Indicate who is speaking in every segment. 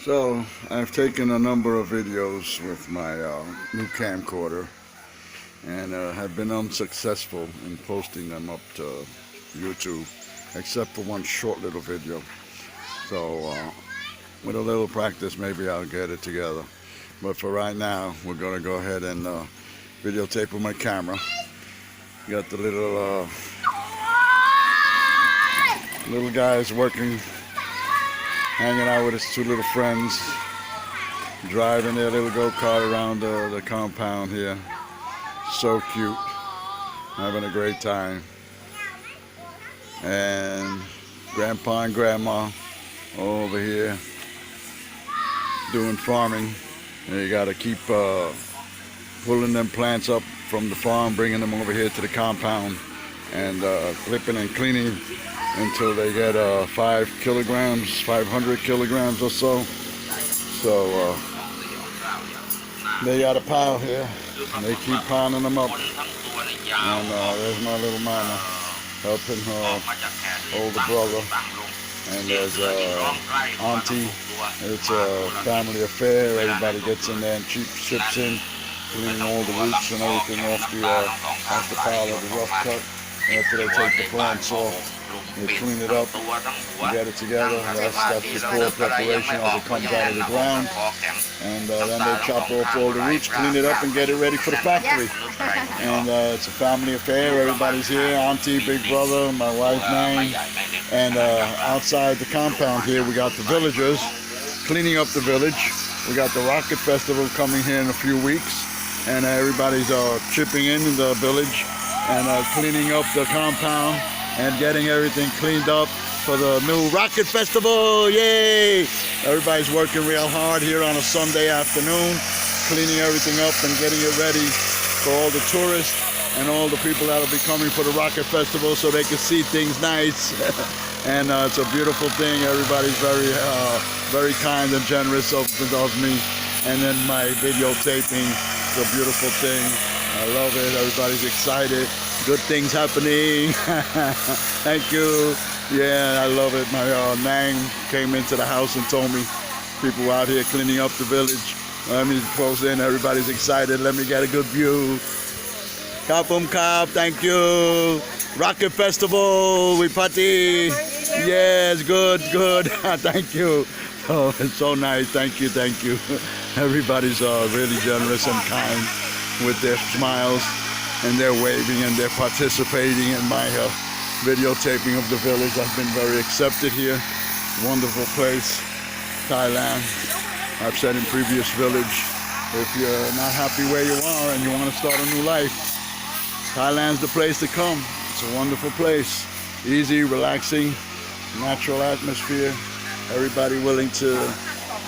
Speaker 1: So I've taken a number of videos with my new camcorder and have been unsuccessful in posting them up to YouTube, except for one short little video. So with a little practice, maybe I'll get it together. But for right now, we're going to go ahead and videotape with my camera. Got the little guys working, hanging out with his two little friends, driving their little go-kart around the compound here. So cute, having a great time. And Grandpa and Grandma over here doing farming. And you got to keep pulling them plants up from the farm, bringing them over here to the compound, and clipping and cleaning until they get 500 kilograms or so. So they got a pile here, and they keep piling them up. And there's my little mama helping her older brother. And there's auntie. It's a family affair. Everybody gets in there and chips in, cleaning all the roots and everything off the pile of the rough cut. After they take the plants off, they clean it up, get it together. That's before preparation as it comes out of the ground. And then they chop off all the roots, clean it up, and get it ready for the factory. And it's a family affair. Everybody's here. Auntie, big brother, my wife, Nang. And outside the compound here, we got the villagers cleaning up the village. We got the Rocket Festival coming here in a few weeks. And everybody's chipping in the village and cleaning up the compound and getting everything cleaned up for the new Rocket Festival. Yay! Everybody's working real hard here on a Sunday afternoon, cleaning everything up and getting it ready for all the tourists and all the people that'll be coming for the Rocket Festival so they can see things nice. And it's a beautiful thing. Everybody's very kind and generous of me. And then my videotaping, it's a beautiful thing. I love it. Everybody's excited. Good things happening. Thank you. Yeah, I love it. My Nang came into the house and told me people out here cleaning up the village. Let me post in. Everybody's excited. Let me get a good view. Kapum Kap, thank you. Rocket Festival, we party. Yes, good. Thank you. Oh, it's so nice. Thank you. Everybody's really generous and kind with their smiles, and they're waving and they're participating in my videotaping of the village. I've been very accepted here. Wonderful place, Thailand. I've said in previous village, if you're not happy where you are and you want to start a new life, Thailand's the place to come. It's a wonderful place. Easy, relaxing, natural atmosphere. Everybody willing to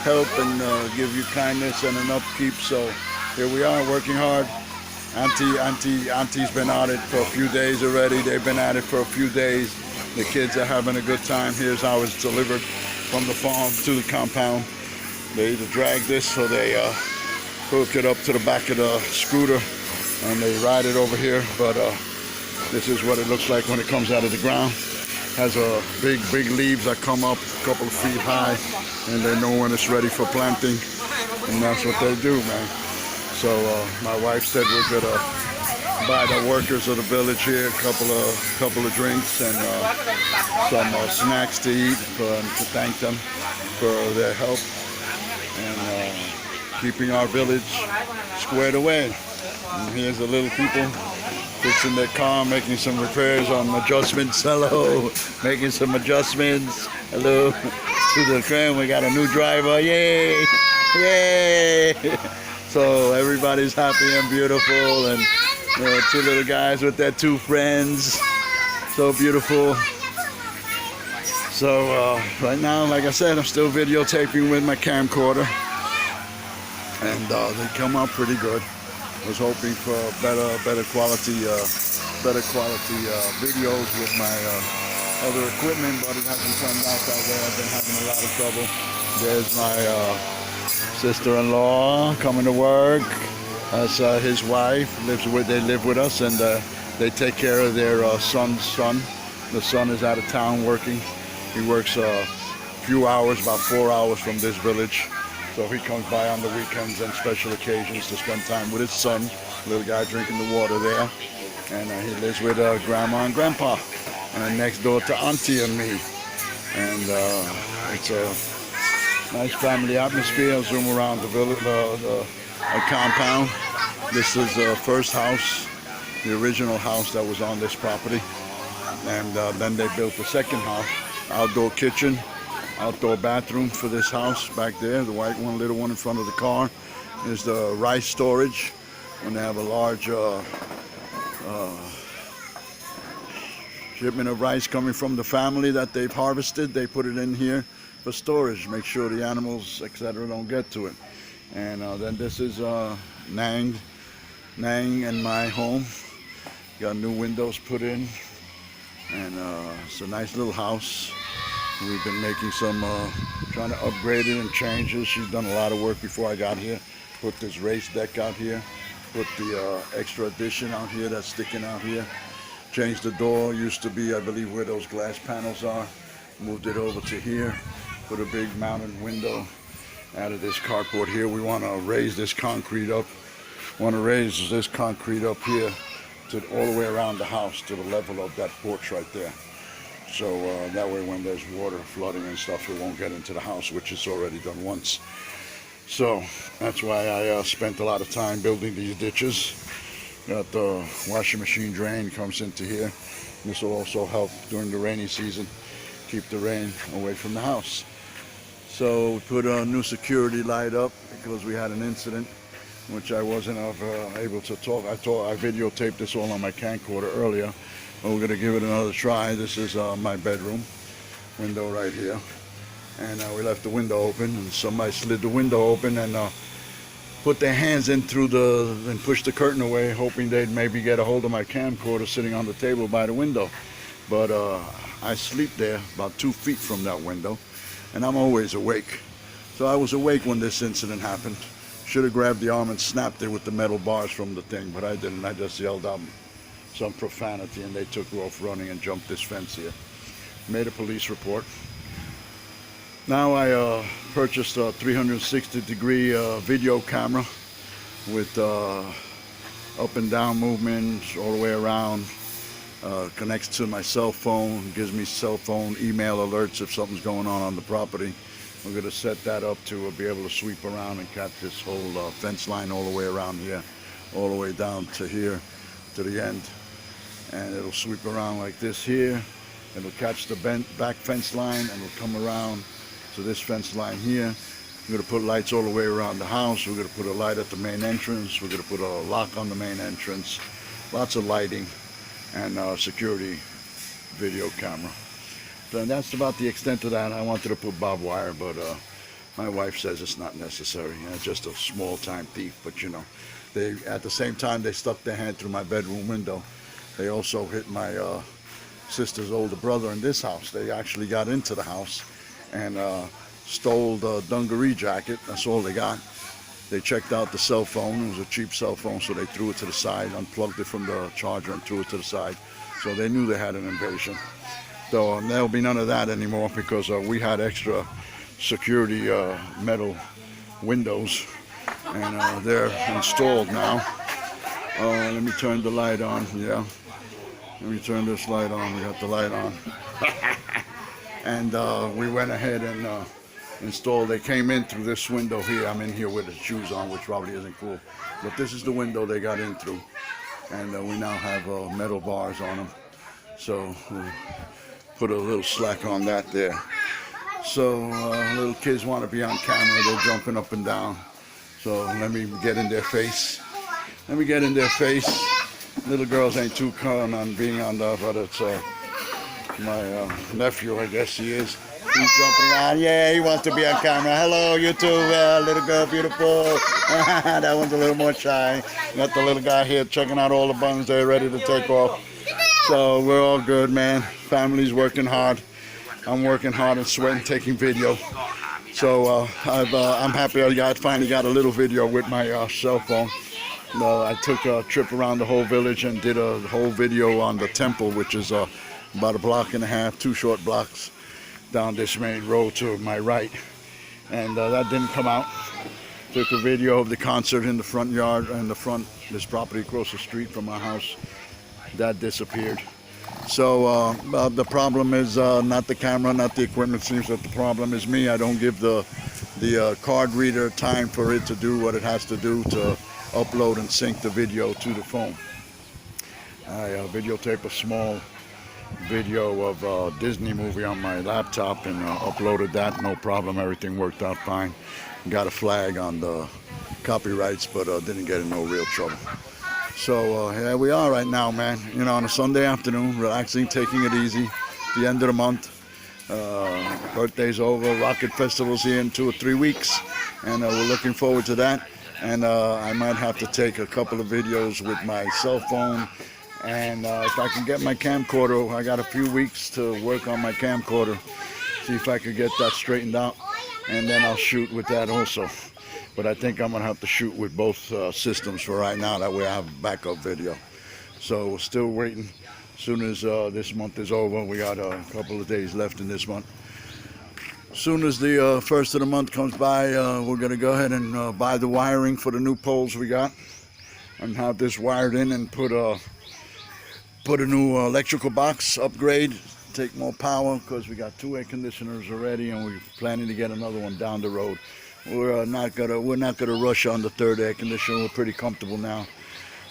Speaker 1: help and give you kindness and an upkeep. So here we are working hard. Auntie's been at it for a few days already. They've been at it for a few days. The kids are having a good time. Here's how it's delivered from the farm to the compound. They either drag this or they hook it up to the back of the scooter and they ride it over here. But this is what it looks like when it comes out of the ground. Has big leaves that come up a couple of feet high, and they know when it's ready for planting, and that's what they do, man. So my wife said we're gonna buy the workers of the village here a couple of drinks and some snacks to eat to thank them for their help and keeping our village squared away. And here's the little people fixing their car, making some repairs on adjustments. Hello, making some adjustments. Hello to the train. We got a new driver. Yay! So everybody's happy and beautiful, and two little guys with their two friends. So beautiful. So right now, like I said, I'm still videotaping with my camcorder, and they come out pretty good. I was hoping for better quality videos with my other equipment, but it hasn't turned out that way. I've been having a lot of trouble. There's my sister-in-law coming to work. That's his wife. They live with us, and they take care of their son's son. The son is out of town working. He works few hours, about 4 hours from this village. So he comes by on the weekends and special occasions to spend time with his son, little guy drinking the water there. And he lives with grandma and grandpa, and next door to auntie and me. And it's a nice family atmosphere. I'll zoom around the village, the compound. This is the first house, the original house that was on this property. And then they built the second house, outdoor kitchen, outdoor bathroom for this house back there, the white one, little one in front of the car. Is the rice storage. When they have a large shipment of rice coming from the family that they've harvested, they put it in here for storage, make sure the animals, etc., don't get to it. And then this is Nang and my home. Got new windows put in, and it's a nice little house. We've been making some, trying to upgrade it and changes. She's done a lot of work before I got here. Put this raised deck out here, put the extra addition out here that's sticking out here. Changed the door, used to be, I believe, where those glass panels are. Moved it over to here, put a big mounted window. Added this carport here. We want to raise this concrete up. Want to raise this concrete up here to all the way around the house to the level of that porch right there. So that way when there's water flooding and stuff, it won't get into the house, which is already done once. So that's why I spent a lot of time building these ditches. Got the washing machine drain comes into here. This will also help during the rainy season, keep the rain away from the house. So we put a new security light up because we had an incident which I wasn't able to talk. I videotaped this all on my camcorder earlier, but we're gonna give it another try. This is my bedroom window right here, and we left the window open, and somebody slid the window open and put their hands in through and pushed the curtain away, hoping they'd maybe get a hold of my camcorder sitting on the table by the window. But I sleep there about 2 feet from that window, and I'm always awake. So I was awake when this incident happened. Should have grabbed the arm and snapped it with the metal bars from the thing, but I didn't. I just yelled out some profanity, and they took off running and jumped this fence here. Made a police report. Now I purchased a 360-degree video camera with up and down movements all the way around. Connects to my cell phone, gives me cell phone email alerts if something's going on the property. We're going to set that up to be able to sweep around and catch this whole fence line all the way around here, all the way down to here, to the end. And it'll sweep around like this here. It'll catch the back fence line, and it'll come around to this fence line here. We're going to put lights all the way around the house. We're going to put a light at the main entrance. We're going to put a lock on the main entrance. Lots of lighting and security video camera. So that's about the extent of that. I wanted to put barbed wire, but my wife says it's not necessary. It's just a small-time thief. But you know, they at the same time they stuck their hand through my bedroom window. They also hit my sister's older brother in this house. They actually got into the house and stole the dungaree jacket. That's all they got. They checked out the cell phone. It was a cheap cell phone, so they threw it to the side, unplugged it from the charger and threw it to the side. So they knew they had an invasion. So there'll be none of that anymore because we had extra security metal windows, and they're installed now. Let me turn the light on. Yeah, let me turn this light on. We got the light on. And we went ahead and installed. They came in through this window here. I'm in here with the shoes on, which probably isn't cool, but this is the window they got in through, and we now have metal bars on them. So we'll put a little slack on that there. So little kids want to be on camera. They're jumping up and down. So let me get in their face. Let me get in their face. Little girls ain't too keen on being on the, but it's my nephew, I guess he is. He's jumping around. Yeah, he wants to be on camera. Hello, YouTube, little girl, beautiful. That one's a little more shy. Got the little guy here checking out all the buns. They're ready to take off. So we're all good, man. Family's working hard. I'm working hard and sweating, taking video. So I'm happy I finally got a little video with my cell phone. I took a trip around the whole village and did a whole video on the temple, which is about a block and a half, 2 short blocks. down this main road to my right, and that didn't come out. Took a video of the concert in the front yard and this property across the street from my house. That disappeared. So the problem is not the camera, not the equipment. Seems that the problem is me. I don't give the card reader time for it to do what it has to do to upload and sync the video to the phone. I videotaped a small video of a Disney movie on my laptop and uploaded that. No problem. Everything worked out fine. Got a flag on the copyrights, but didn't get in no real trouble. So here we are right now, man. You know, on a Sunday afternoon, relaxing, taking it easy. The end of the month. Birthday's over. Rocket Festival's here in 2 or 3 weeks, and we're looking forward to that. And I might have to take a couple of videos with my cell phone. And if I can get my camcorder, I got a few weeks to work on my camcorder. See if I could get that straightened out. And then I'll shoot with that also. But I think I'm gonna have to shoot with both systems for right now. That way I have backup video. So we're still waiting. As soon as this month is over, we got a couple of days left in this month. As soon as the first of the month comes by, we're gonna go ahead and buy the wiring for the new poles we got, and have this wired in and put a new electrical box, upgrade. Take more power because we got 2 air conditioners already, and we're planning to get another one down the road. We're not gonna rush on the 3rd air conditioner. We're pretty comfortable now.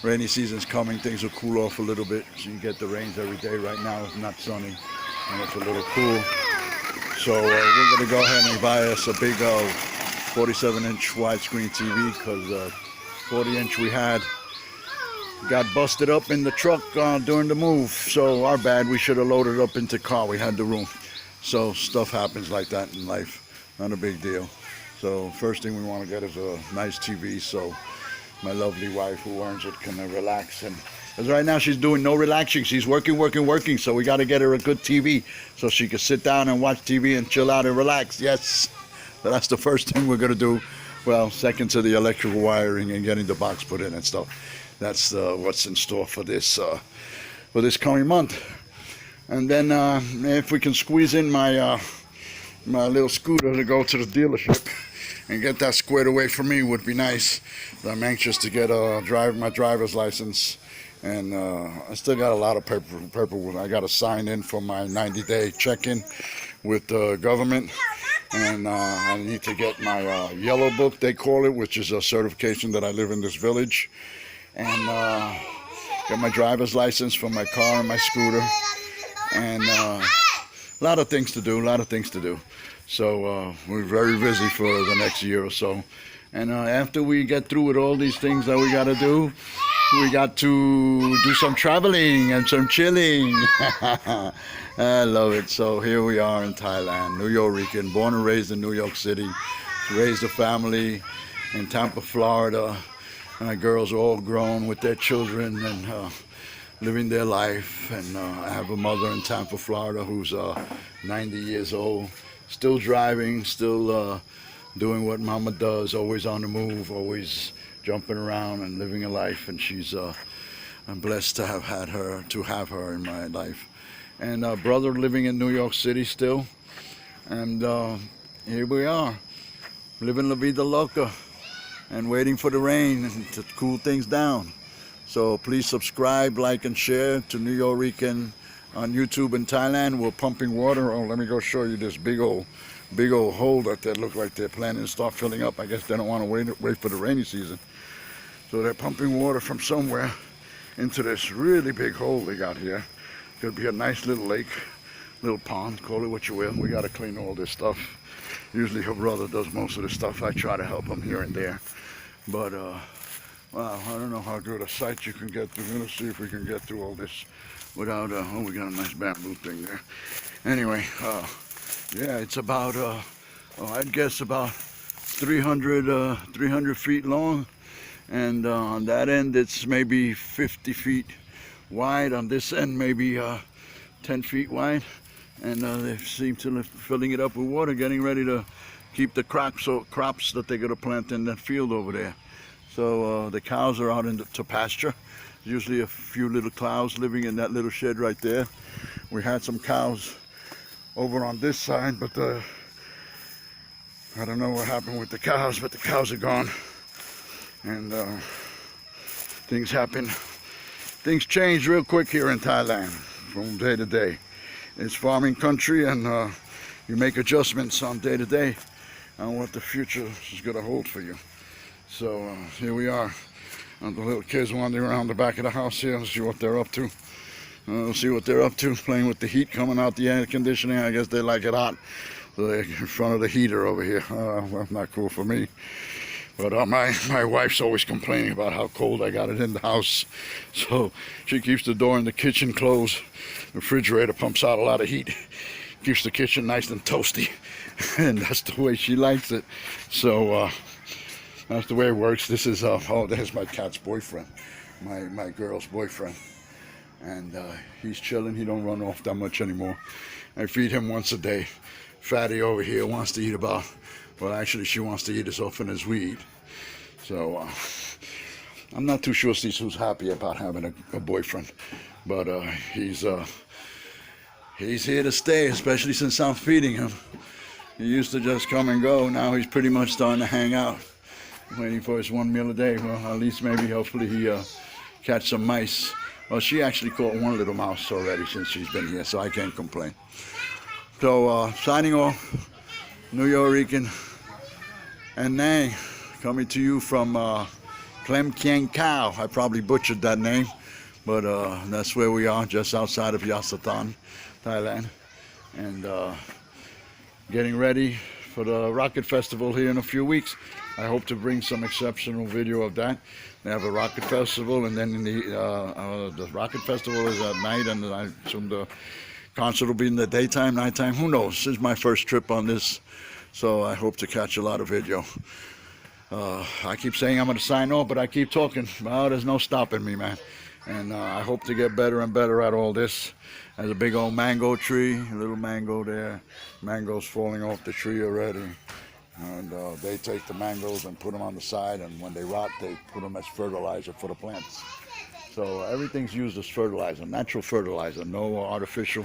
Speaker 1: Rainy season's coming. Things will cool off a little bit. So you get the rains every day. Right now it's not sunny and it's a little cool. So we're gonna go ahead and buy us a big 47-inch widescreen TV because 40-inch we had got busted up in the truck during the move. So our bad. We should have loaded up into car. We had the room. So stuff happens like that in life. Not a big deal. So first thing we want to get is a nice TV so my lovely wife who earns it can relax. And because right now she's doing no relaxing. She's working. So we got to get her a good TV so she can sit down and watch TV and chill out and relax. Yes, so that's the first thing we're going to do. Well, second to the electrical wiring and getting the box put in and stuff. That's what's in store for this coming month. And then if we can squeeze in my little scooter to go to the dealership and get that squared away for me would be nice. I'm anxious to get my driver's license, and I still got a lot of paperwork. I got to sign in for my 90-day check-in with the government, and I need to get my yellow book, they call it, which is a certification that I live in this village, and get my driver's license for my car and my scooter, and a lot of things to do. So we're very busy for the next year or so. And after we get through with all these things that we got to do, we got to do some traveling and some chilling. I love it. So here we are in Thailand, New Yorican, born and raised in New York City, raised a family in Tampa, Florida. My girls are all grown with their children and living their life. And I have a mother in Tampa, Florida who's 90 years old. Still driving, still doing what mama does, always on the move, always jumping around and living a life. And I'm blessed to have her in my life. And brother living in New York City still. And here we are, living la vida loca and waiting for the rain to cool things down. So please subscribe, like, and share to New Yorican on YouTube in Thailand. We're pumping water. Oh, let me go show you this big old hole that they look like they're planning to start filling up. I guess they don't want to wait for the rainy season. So they're pumping water from somewhere into this really big hole they got here. It's going to be a nice little lake, little pond, call it what you will. We got to clean all this stuff. Usually her brother does most of the stuff. I try to help him here and there. But, wow, I don't know how good a sight you can get through. We're going to see if we can get through all this without, oh, we got a nice bamboo thing there. Anyway, yeah, it's about, I'd guess about 300 feet long. And on that end, it's maybe 50 feet wide. On this end, maybe 10 feet wide. And they seem to be filling it up with water, getting ready to keep the crops that they're going to plant in that field over there. So the cows are out to pasture. Usually a few little cows living in that little shed right there. We had some cows over on this side, but I don't know what happened with the cows, but the cows are gone. And things happen. Things change real quick here in Thailand from day to day. It's farming country, and you make adjustments on day to day on what the future is going to hold for you. So here we are. The little kids wandering around the back of the house here. Let's see what they're up to. We'll see what they're up to, playing with the heat coming out the air conditioning. I guess they like it hot. So they're in front of the heater over here. Well, not cool for me. But my wife's always complaining about how cold I got it in the house. So she keeps the door in the kitchen closed. The refrigerator pumps out a lot of heat. Keeps the kitchen nice and toasty. And that's the way she likes it. So that's the way it works. This is, oh, there's my cat's boyfriend. My girl's boyfriend. And he's chilling. He don't run off that much anymore. I feed him once a day. Fatty over here wants to eat about, well, actually she wants to eat as often as we eat. So I'm not too sure Sisu's happy about having a boyfriend, but he's here to stay, especially since I'm feeding him. He used to just come and go. Now he's pretty much starting to hang out, waiting for his one meal a day. Well, at least maybe hopefully he catch some mice. Well, she actually caught one little mouse already since she's been here, so I can't complain. So signing off, New Yorican and Nang, coming to you from Klem Kieng Khao. I probably butchered that name, but that's where we are, just outside of Yasatan, Thailand, and getting ready for the Rocket Festival here in a few weeks. I hope to bring some exceptional video of that. They have a Rocket Festival, and then in the Rocket Festival is at night, and I assume the concert will be in the daytime, nighttime, who knows. This is my first trip on this, so I hope to catch a lot of video. I keep saying I'm going to sign off, but I keep talking. Well, there's no stopping me, man. And I hope to get better and better at all this. There's a big old mango tree, a little mango there. Mangoes falling off the tree already. And they take the mangoes and put them on the side, and when they rot, they put them as fertilizer for the plants. So everything's used as fertilizer, natural fertilizer, no artificial.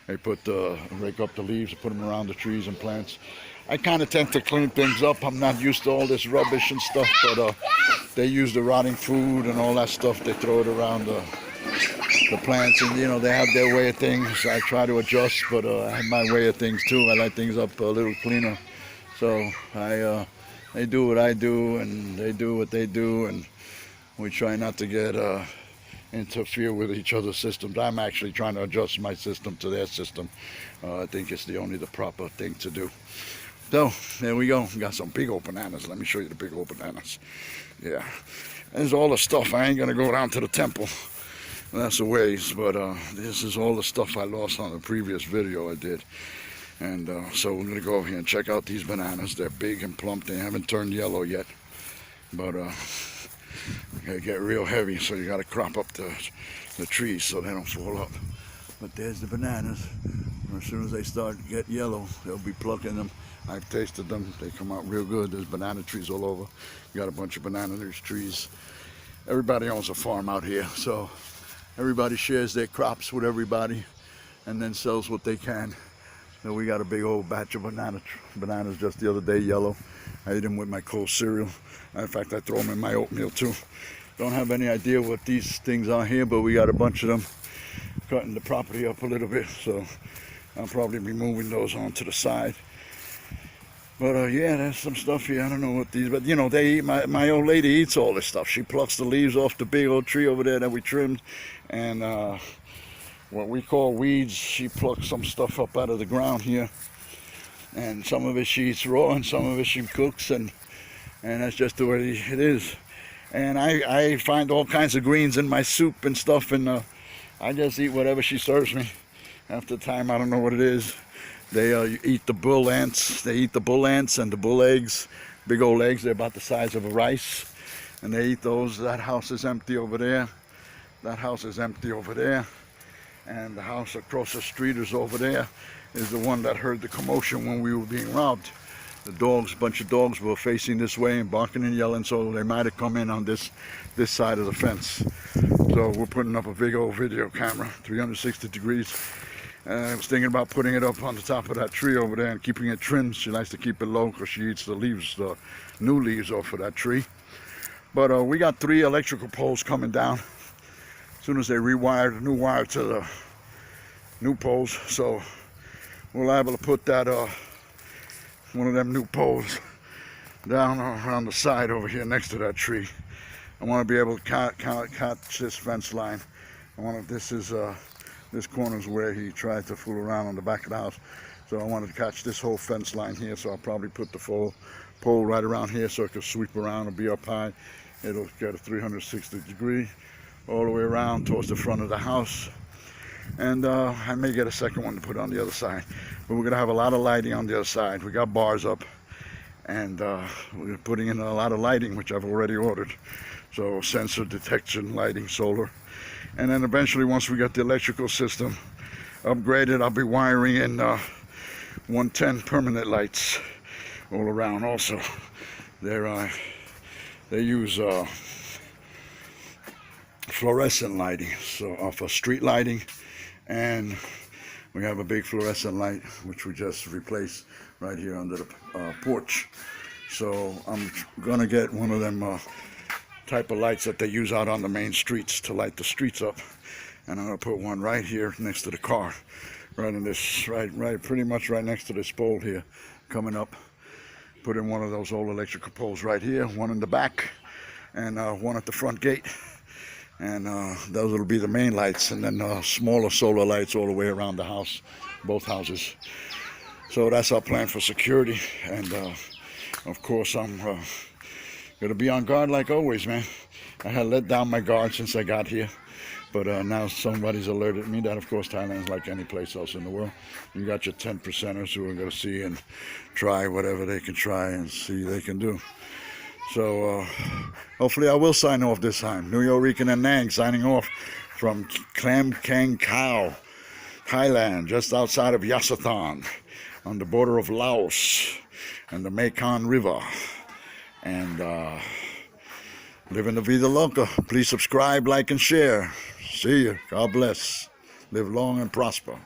Speaker 1: They rake up the leaves, put them around the trees and plants. I kind of tend to clean things up. I'm not used to all this rubbish and stuff, but they use the rotting food and all that stuff. They throw it around the plants, and you know, they have their way of things. I try to adjust, but I have my way of things too. I like things up a little cleaner. So they do what I do, and they do what they do, and we try not to get interfere with each other's systems. I'm actually trying to adjust my system to their system. I think it's the proper thing to do. So there we go. We got some big old bananas. Let me show you the big old bananas. Yeah, there's all the stuff. I ain't gonna go down to the temple. That's a ways, but this is all the stuff I lost on the previous video I did. And so we're gonna go over here and check out these bananas. They're big and plump. They haven't turned yellow yet, but they get real heavy, so you got to crop up the trees so they don't fall up. But there's the bananas. As soon as they start to get yellow, they'll be plucking them. I've tasted them. They come out real good. There's banana trees all over. You got a bunch of banana trees. Everybody owns a farm out here, so everybody shares their crops with everybody and then sells what they can. So we got a big old batch of bananas just the other day, yellow. I ate them with my cold cereal. In fact, I throw them in my oatmeal too. Don't have any idea what these things are here, but we got a bunch of them, cutting the property up a little bit. So I'll probably be moving those onto the side. But yeah, there's some stuff here. I don't know what these, but you know, they eat. My old lady eats all this stuff. She plucks the leaves off the big old tree over there that we trimmed, and what we call weeds, she plucks some stuff up out of the ground here, and some of it she eats raw, and some of it she cooks, and that's just the way it is. And I find all kinds of greens in my soup and stuff, and I just eat whatever she serves me. After time, I don't know what it is. They eat the bull ants. They eat the bull ants and the bull eggs, big old eggs. They're about the size of a rice, and they eat those. That house is empty over there. That house is empty over there, and the house across the street is over there. Is the one that heard the commotion when we were being robbed. The dogs, a bunch of dogs, were facing this way and barking and yelling, so they might have come in on this side of the fence. So we're putting up a big old video camera, 360 degrees. I was thinking about putting it up on the top of that tree over there and keeping it trimmed. She likes to keep it low because she eats the leaves, the new leaves off of that tree. But we got 3 electrical poles coming down as soon as they rewire the new wire to the new poles. So we'll be able to put that one of them new poles down around the side over here next to that tree. I want to be able to catch this fence line. This corner is where he tried to fool around on the back of the house. So I wanted to catch this whole fence line here. So I'll probably put the full pole right around here so it can sweep around and be up high. It'll get a 360 degree all the way around towards the front of the house. And I may get a second one to put on the other side. But we're going to have a lot of lighting on the other side. We got bars up. And we're putting in a lot of lighting, which I've already ordered. So sensor detection, lighting, solar. And then eventually, once we get the electrical system upgraded, I'll be wiring in 110 permanent lights all around also. They use fluorescent lighting, so for street lighting. And we have a big fluorescent light, which we just replaced right here under the porch. So I'm gonna get one of them type of lights that they use out on the main streets to light the streets up, and I'm gonna put one right here next to the car, right in this, right pretty much right next to this pole here coming up. Put in one of those old electrical poles right here, one in the back and one at the front gate, and those will be the main lights, and then smaller solar lights all the way around the house, both houses. So that's our plan for security. And of course I'm gonna be on guard like always, man. I had let down my guard since I got here, but now somebody's alerted me that, of course, Thailand's like any place else in the world. You got your 10%ers who are gonna see and try whatever they can try and see they can do. So hopefully I will sign off this time. Nuyo Rican and Nang signing off from Klam Kang Khao, Thailand, just outside of Yasothon, on the border of Laos and the Mekong River. And living the vida loca. Please subscribe, like, and share. See you. God bless. Live long and prosper.